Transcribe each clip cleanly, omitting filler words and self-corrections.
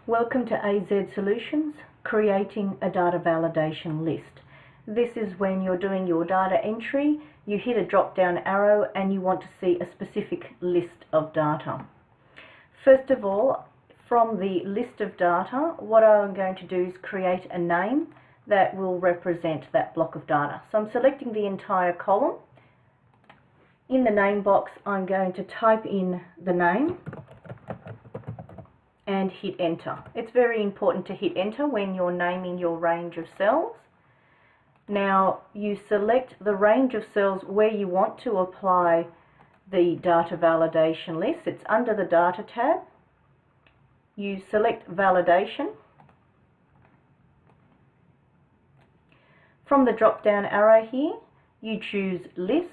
Welcome to AZ Solutions, creating a data validation list. This is when you're doing your data entry, you hit a drop down arrow and you want to see a specific list of data. First of all, from the list of data, what I'm going to do is create a name that will represent that block of data. So I'm selecting the entire column. In the name box, I'm going to type in the name and hit enter. It's very important to hit enter when you're naming your range of cells. Now you select the range of cells where you want to apply the data validation list. It's under the data tab. You select validation. From the drop down arrow here, you choose list.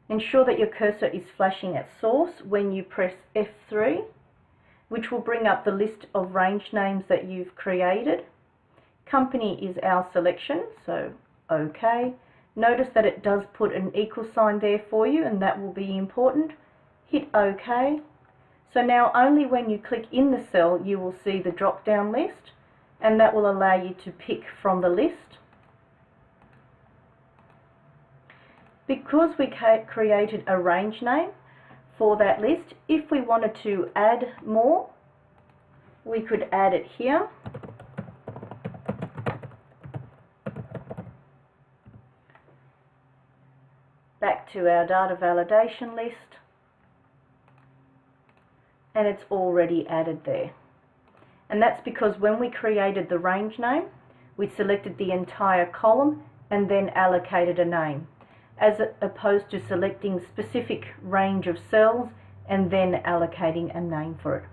Ensure that your cursor is flashing at source when you press F3, which will bring up the list of range names that you've created. Company is our selection, so OK. Notice that it does put an equal sign there for you, and that will be important. Hit OK. So now only when you click in the cell you will see the drop down list, and that will allow you to pick from the list. Because we created a range name for that list, if we wanted to add more, we could add it here. Back to our data validation list, and it's already added there. And that's because when we created the range name, we selected the entire column and then allocated a name, as opposed to selecting specific range of cells and then allocating a name for it.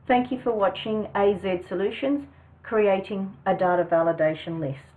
Thank you for watching AZ Solutions, creating a data validation list.